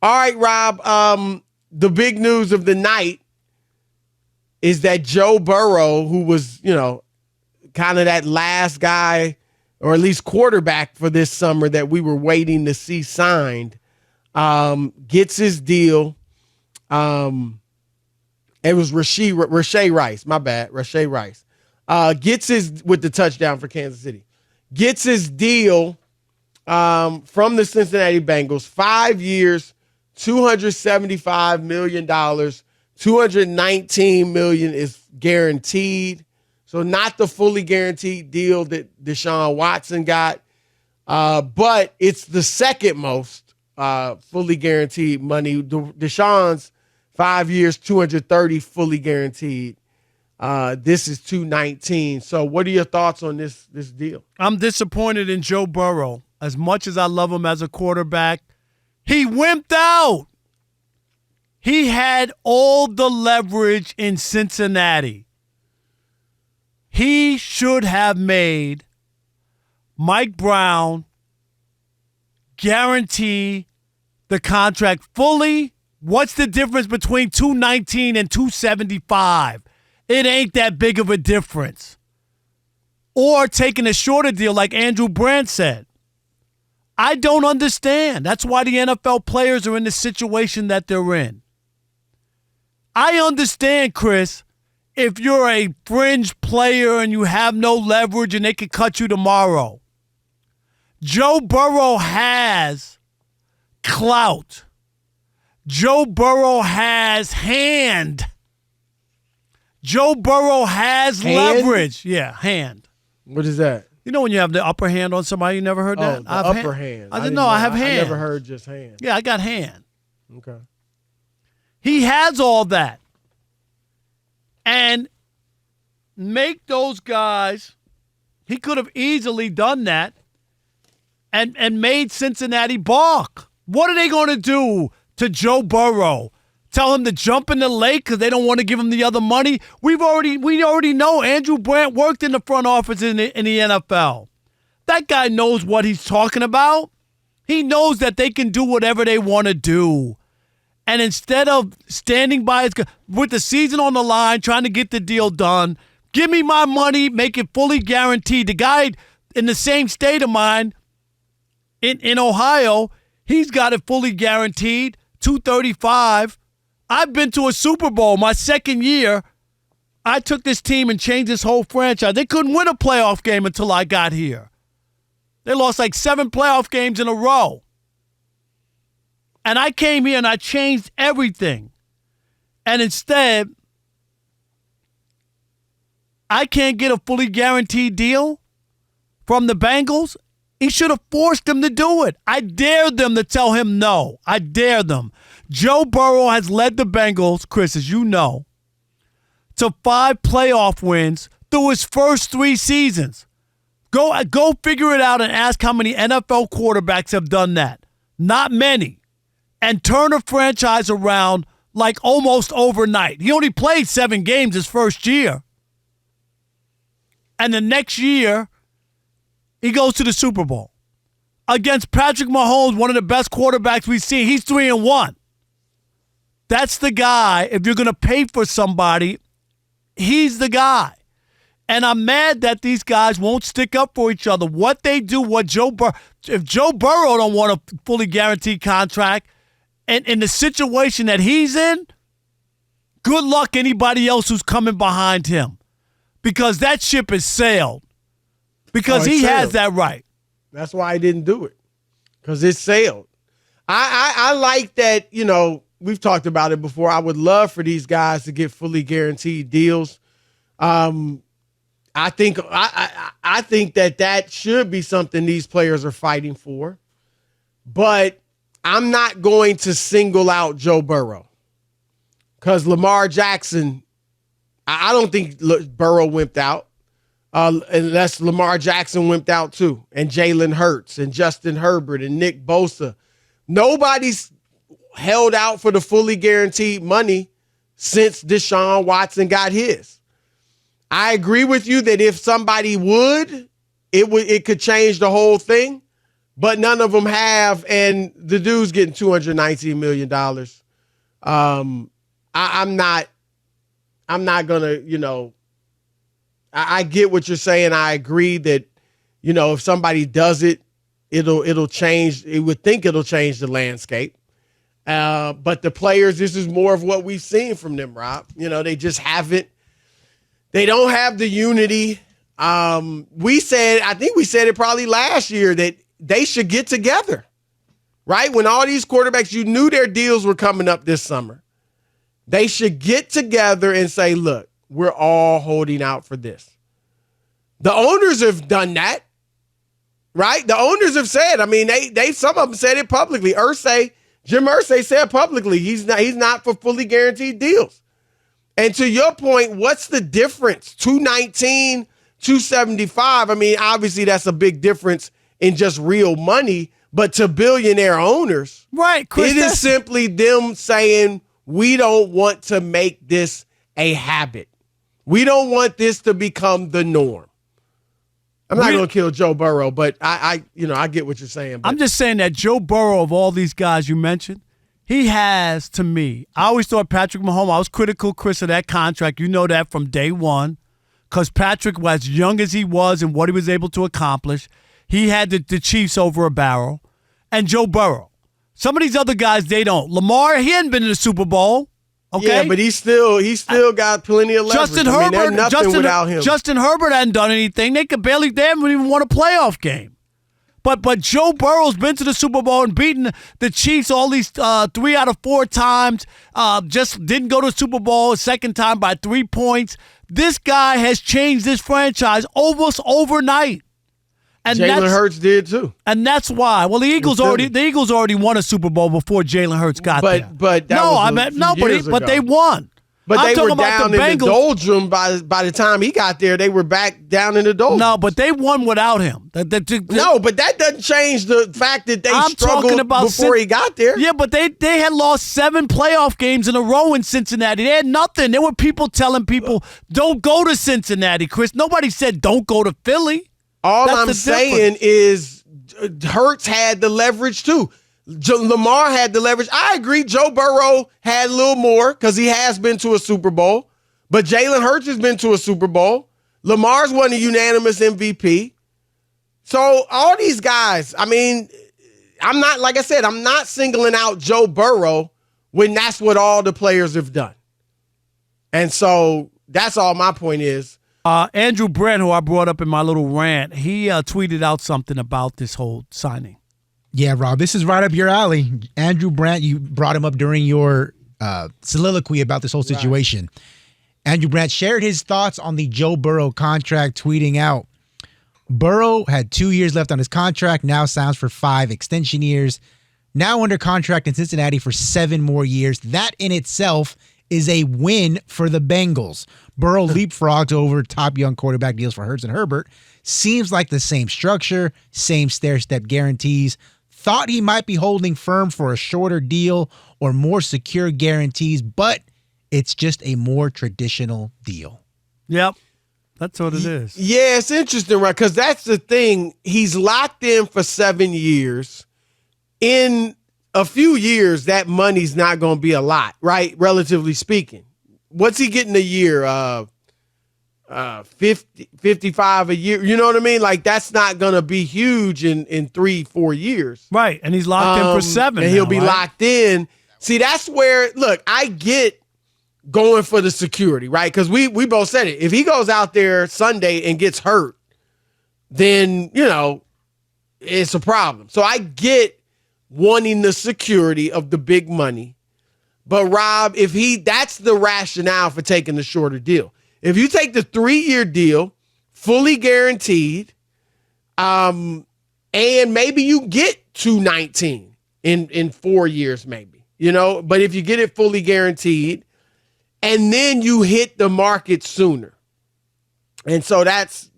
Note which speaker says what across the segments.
Speaker 1: All right, Rob. The big news of the night is that Joe Burrow, who was, kind of that last guy, or at least quarterback for this summer that we were waiting to see signed, gets his deal. It was Rashee Rice. My bad. Rashee Rice. Gets his, with the touchdown for Kansas City, gets his deal from the Cincinnati Bengals. 5 years, $275 million. $219 million is guaranteed. So not the fully guaranteed deal that Deshaun Watson got, but it's the second most fully guaranteed money. Deshaun's 5 years, 230 fully guaranteed. This is 219. So what are your thoughts on this deal?
Speaker 2: I'm disappointed in Joe Burrow. As much as I love him as a quarterback, he wimped out. He had all the leverage in Cincinnati. He should have made Mike Brown guarantee the contract fully. What's the difference between 219 and 275? It ain't that big of a difference. Or taking a shorter deal like Andrew Brandt said. I don't understand. That's why the NFL players are in the situation that they're in. I understand, Chris, if you're a fringe player and you have no leverage and they can cut you tomorrow. Joe Burrow has clout. Joe Burrow has hand. Joe Burrow has leverage. Yeah, hand.
Speaker 1: What is that?
Speaker 2: You know when you have the upper hand on somebody? You never heard that?
Speaker 1: The upper hand.
Speaker 2: I didn't know. I have hand.
Speaker 1: I never heard just hand.
Speaker 2: Yeah, I got hand.
Speaker 1: Okay.
Speaker 2: He has all that. And make those guys, he could have easily done that and made Cincinnati balk. What are they going to do to Joe Burrow? Tell him to jump in the lake because they don't want to give him the other money? We already know Andrew Brandt worked in the front office in the NFL. That guy knows what he's talking about. He knows that they can do whatever they want to do. And instead of standing by his, with the season on the line, trying to get the deal done, give me my money, make it fully guaranteed. The guy in the same state of mine in Ohio, he's got it fully guaranteed, $235. I've been to a Super Bowl my second year. I took this team and changed this whole franchise. They couldn't win a playoff game until I got here. They lost like 7 playoff games in a row. And I came here and I changed everything. And instead, I can't get a fully guaranteed deal from the Bengals. He should have forced them to do it. I dared them to tell him no. I dare them. Joe Burrow has led the Bengals, Chris, as you know, to 5 playoff wins through his first 3 seasons. Go figure it out and ask how many NFL quarterbacks have done that. Not many. And turn a franchise around like almost overnight. He only played 7 games his first year. And the next year, he goes to the Super Bowl. Against Patrick Mahomes, one of the best quarterbacks we've seen. He's 3-1. That's the guy. If you're going to pay for somebody, he's the guy. And I'm mad that these guys won't stick up for each other. What they do, if Joe Burrow don't want a fully guaranteed contract, and in the situation that he's in, good luck anybody else who's coming behind him. Because that ship has sailed. Because he has that right.
Speaker 1: That's why I didn't do it. Because it sailed. I like that, we've talked about it before. I would love for these guys to get fully guaranteed deals. I think that should be something these players are fighting for. But I'm not going to single out Joe Burrow. Because Lamar Jackson, I don't think Burrow wimped out. Unless Lamar Jackson wimped out too. And Jalen Hurts and Justin Herbert and Nick Bosa. Nobody's held out for the fully guaranteed money since Deshaun Watson got his. I agree with you that if somebody would, it could change the whole thing. but none of them have, and the dude's getting $219 million. I'm not gonna, I get what you're saying. I agree that, if somebody does it, it'll change. It would think it'll change the landscape. But the players, this is more of what we've seen from them, Rob. They just haven't. They don't have the unity. I think we said it probably last year that they should get together, right? When all these quarterbacks, you knew their deals were coming up this summer. They should get together and say, look, we're all holding out for this. The owners have done that, right? The owners have said, they some of them said it publicly. Jim Irsay said publicly he's not for fully guaranteed deals. And to your point, what's the difference? 219, 275. Obviously that's a big difference in just real money, but to billionaire owners,
Speaker 2: right, Chris,
Speaker 1: it is simply them saying, we don't want to make this a habit. We don't want this to become the norm. I'm not going to kill Joe Burrow, but I get what you're saying. But
Speaker 2: I'm just saying that Joe Burrow, of all these guys you mentioned, he has, to me, I always thought Patrick Mahomes, I was critical, Chris, of that contract. You know that from day one, because Patrick, as young as he was and what he was able to accomplish, he had the Chiefs over a barrel. And Joe Burrow. Some of these other guys, they don't. Lamar, he hadn't been in the Super Bowl. Okay?
Speaker 1: Yeah, but he still got plenty of leverage.
Speaker 2: Justin Herbert,
Speaker 1: nothing without him.
Speaker 2: Justin Herbert hadn't done anything. They haven't even won a playoff game. But Joe Burrow's been to the Super Bowl and beaten the Chiefs all these 3 out of 4 times. Just didn't go to the Super Bowl a second time by 3 points. This guy has changed this franchise almost overnight. And
Speaker 1: Jalen Hurts did too,
Speaker 2: and that's why. Well, the Eagles already won a Super Bowl before Jalen Hurts got there.
Speaker 1: But
Speaker 2: they won.
Speaker 1: But they were down in the doldrum by the time he got there. They were back down in the doldrum.
Speaker 2: No, but they won without him.
Speaker 1: No, but that doesn't change the fact that they struggled before he got there.
Speaker 2: Yeah, but they had lost 7 playoff games in a row in Cincinnati. They had nothing. There were people telling people, don't go to Cincinnati, Chris. Nobody said don't go to Philly.
Speaker 1: All I'm saying is Hurts had the leverage too. Lamar had the leverage. I agree Joe Burrow had a little more because he has been to a Super Bowl. But Jalen Hurts has been to a Super Bowl. Lamar's won a unanimous MVP. So all these guys, I'm not singling out Joe Burrow when that's what all the players have done. And so that's all my point is.
Speaker 2: Andrew Brandt, who I brought up in my little rant, he tweeted out something about this whole signing.
Speaker 3: Yeah, Rob, this is right up your alley. Andrew Brandt, you brought him up during your soliloquy about this whole situation. Right. Andrew Brandt shared his thoughts on the Joe Burrow contract, tweeting out, Burrow had 2 years left on his contract, now signs for 5 extension years, now under contract in Cincinnati for 7 more years. That in itself is a win for the Bengals. Burrow leapfrogged over top young quarterback deals for Hurts and Herbert. Seems like the same structure, same stair-step guarantees. Thought he might be holding firm for a shorter deal or more secure guarantees, but it's just a more traditional deal.
Speaker 2: Yep. That's what it is.
Speaker 1: Yeah, it's interesting, right? Because that's the thing. He's locked in for 7 years. In a few years, that money's not going to be a lot, right? Relatively speaking. What's he getting a year? 50, 55 a year. You know what I mean? Like, that's not going to be huge in 3-4 years.
Speaker 2: Right. And he's locked in for 7.
Speaker 1: And he'll be locked in. See, that's where, look, I get going for the security, right? Because we both said it. If he goes out there Sunday and gets hurt, then, it's a problem. So I get wanting the security of the big money. But Rob, that's the rationale for taking the shorter deal. If you take the 3-year deal, fully guaranteed, and maybe you get 219 in 4 years, maybe, but if you get it fully guaranteed, and then you hit the market sooner. And so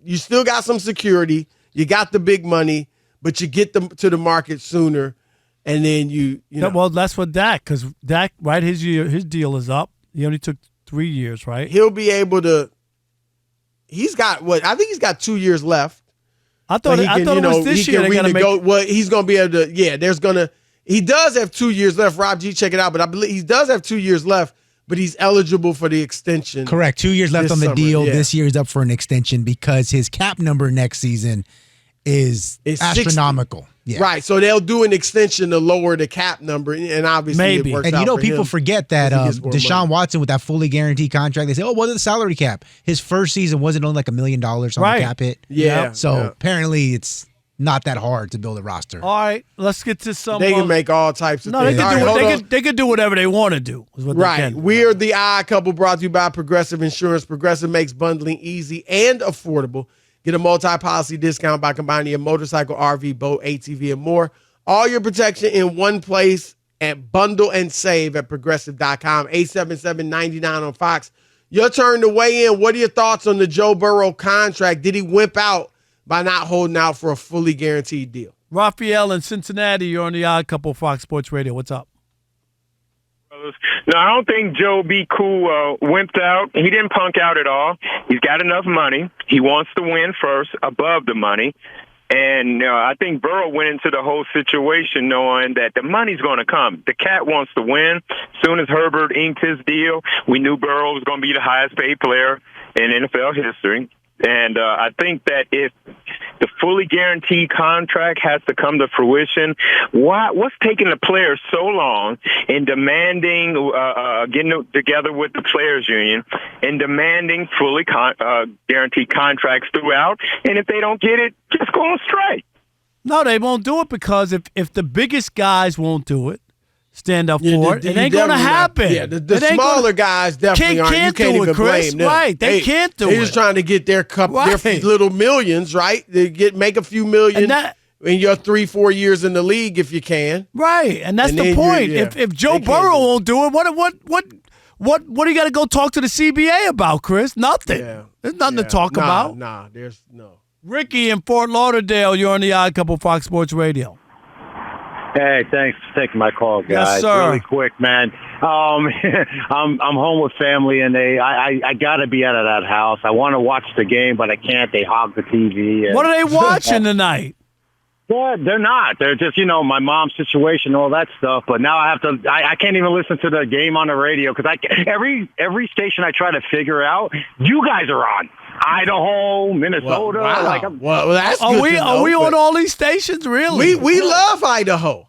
Speaker 1: you still got some security, you got the big money, but you get them to the market sooner. And then you know.
Speaker 2: Well, that's what Dak, because Dak, right, his deal is up. He only took 3 years, right?
Speaker 1: He'll be able to. He's got I think he's got 2 years left.
Speaker 2: I thought it was this year. They gotta make.
Speaker 1: Well, he's going to be able to. Yeah, he does have 2 years left. Rob G, check it out. But I believe he does have 2 years left. But he's eligible for the extension.
Speaker 3: Correct. 2 years left on the deal. Yeah. This year is up for an extension because his cap number next season is astronomical. Yeah.
Speaker 1: Right. So they'll do an extension to lower the cap number, and obviously it works out.
Speaker 3: And people forget that Deshaun Watson with that fully guaranteed contract, they say, oh, what's the salary cap? His first season wasn't only like $1 million on the cap hit.
Speaker 1: Yeah.
Speaker 3: So apparently it's not that hard to build a roster.
Speaker 2: All right, let's get to some.
Speaker 1: They can make all types of things.
Speaker 2: They can do whatever they want to do.
Speaker 1: Right. We are the Odd Couple, brought to you by Progressive Insurance. Progressive makes bundling easy and affordable. Get a multi-policy discount by combining your motorcycle, RV, boat, ATV, and more. All your protection in one place at bundle and save at progressive.com. 877-99 on Fox. Your turn to weigh in. What are your thoughts on the Joe Burrow contract? Did he wimp out by not holding out for a fully guaranteed deal?
Speaker 2: Raphael in Cincinnati, you're on the Odd Couple Fox Sports Radio. What's up?
Speaker 4: No, I don't think Joe B. Cool wimped out. He didn't punk out at all. He's got enough money. He wants to win first above the money. And I think Burrow went into the whole situation knowing that the money's going to come. The cat wants to win. As soon as Herbert inked his deal, we knew Burrow was going to be the highest paid player in NFL history. And I think that if the fully guaranteed contract has to come to fruition, what's taking the players so long in demanding, getting together with the players union and demanding fully guaranteed contracts throughout? And if they don't get it, just go on strike.
Speaker 2: No, they won't do it because if the biggest guys won't do it, stand up for it. It ain't going to happen.
Speaker 1: Yeah, the smaller guys definitely aren't. You can't even blame them.
Speaker 2: Right, they can't do it.
Speaker 1: They're just trying to get their little millions, right? They make a few million in your 3-4 years in the league if you can.
Speaker 2: Right, and that's the point. If Joe Burrow won't do it, what do you got to go talk to the CBA about, Chris? Nothing. Yeah. There's nothing to talk about.
Speaker 1: There's no.
Speaker 2: Ricky in Fort Lauderdale, you're on the Odd Couple Fox Sports Radio.
Speaker 5: Hey, thanks for taking my call, guys.
Speaker 2: Yes, sir.
Speaker 5: Really quick, man. I'm home with family, and I got to be out of that house. I want to watch the game, but I can't. They hog the TV. And,
Speaker 2: what are they watching tonight?
Speaker 5: Yeah, they're not. They're just, my mom's situation, all that stuff. But now I have to. I can't even listen to the game on the radio because every station I try to figure out, you guys are on. Idaho, Minnesota.
Speaker 1: Well, that's good to know,
Speaker 2: are we on all these stations, really?
Speaker 1: We love Idaho.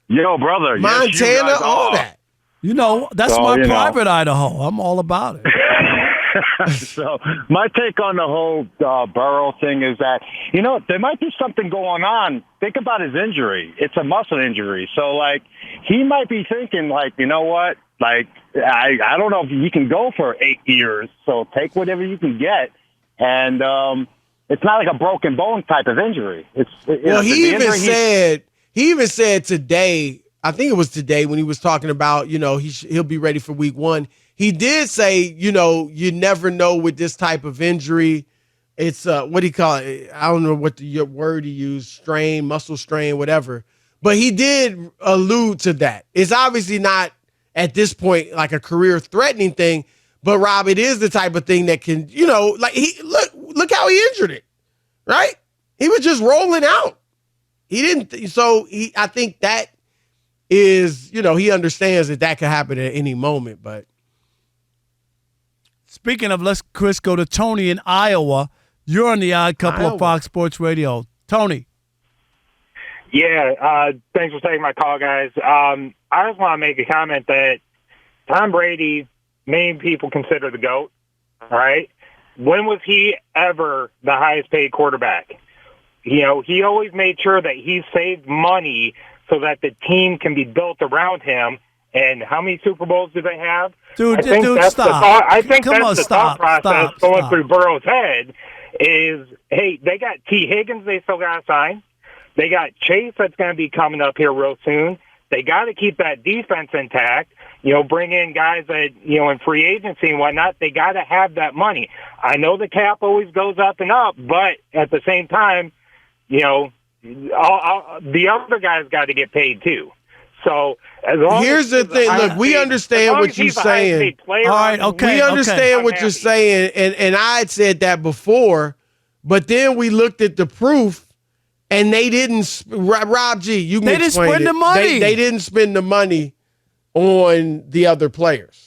Speaker 5: Yo, brother.
Speaker 1: Montana, all that.
Speaker 2: That's my private Idaho. I'm all about it.
Speaker 5: So my take on the whole Burrow thing is that, there might be something going on. Think about his injury. It's a muscle injury. So, he might be thinking, you know what? I don't know if you can go for 8 years. So take whatever you can get. And it's not like a broken bone type of injury.
Speaker 1: He even said today, I think it was today when he was talking about, he'll be ready for week 1. He did say, you never know with this type of injury. It's what do you call it? I don't know what the word he used, strain, muscle strain, whatever. But he did allude to that. It's obviously not at this point like a career threatening thing. But Rob, it is the type of thing that can, look how he injured it, right? He was just rolling out. He didn't. I think that is, he understands that could happen at any moment. But
Speaker 2: speaking of, let's Chris go to Tony in Iowa. You're on the Odd Couple of Fox Sports Radio. Tony.
Speaker 6: Yeah. Thanks for taking my call, guys. I just want to make a comment that Tom Brady, many people consider the GOAT, right? When was he ever the highest paid quarterback? He always made sure that he saved money so that the team can be built around him. And how many Super Bowls do they have?
Speaker 2: Dude, stop.
Speaker 6: I think that's the thought process going through Burrow's head is, hey, they got T. Higgins they still got to sign. They got Chase that's going to be coming up here real soon. They got to keep that defense intact. Bring in guys that, in free agency and whatnot. They got to have that money. I know the cap always goes up and up, but at the same time, the other guys got to get paid too. So
Speaker 1: here's the thing. Look, we understand what you're saying.
Speaker 2: All right, okay.
Speaker 1: We understand what you're saying, and I had said that before, But then we looked at the proof, and they didn't. Rob G, you can
Speaker 2: They didn't
Speaker 1: explain
Speaker 2: spend
Speaker 1: it.
Speaker 2: the money.
Speaker 1: They didn't spend the money on the other players.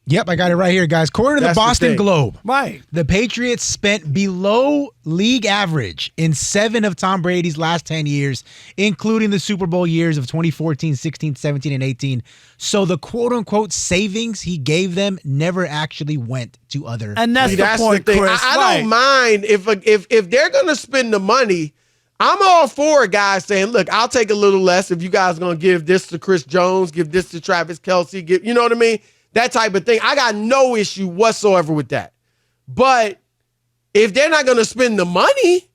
Speaker 3: Yep, I got it right here, guys. According to the
Speaker 1: That's the
Speaker 3: Boston
Speaker 1: thing.
Speaker 3: Globe,
Speaker 2: Right.
Speaker 3: the Patriots spent below league average in 7 of Tom Brady's last 10 years, including the Super Bowl years of 2014, 16, 17, and 18. So the quote-unquote savings he gave them never actually went to other.
Speaker 2: And that's
Speaker 1: See,
Speaker 2: the
Speaker 1: that's
Speaker 2: point,
Speaker 1: the thing.
Speaker 2: Chris.
Speaker 1: I
Speaker 2: right.
Speaker 1: don't mind if they're gonna spend the money. I'm all for a guy saying, "Look, I'll take a little less if you guys are gonna give this to Chris Jones, give this to Travis Kelce, give you know what I mean." That type of thing. I got no issue whatsoever with that. But if they're not gonna spend the money,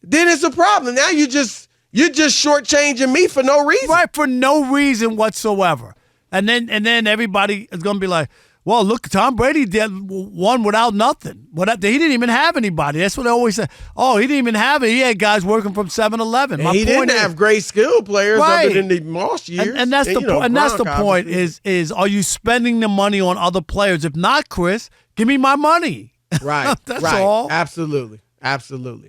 Speaker 1: then it's a problem. Now you're just shortchanging me for no reason.
Speaker 2: Right, for no reason whatsoever. And then everybody is going to be like, well, look, Tom Brady won without nothing. He didn't even have anybody. That's what they always say. Oh, he didn't even have it. He had guys working from 7-Eleven.
Speaker 1: And he didn't have great skill players
Speaker 2: Right.
Speaker 1: other than the Moss years.
Speaker 2: And that's the point. And that's the
Speaker 1: Gronk,
Speaker 2: point
Speaker 1: obviously.
Speaker 2: is are you spending the money on other players? If not, Chris, give me my money.
Speaker 1: Right.
Speaker 2: That's
Speaker 1: right.
Speaker 2: all.
Speaker 1: Absolutely. Absolutely.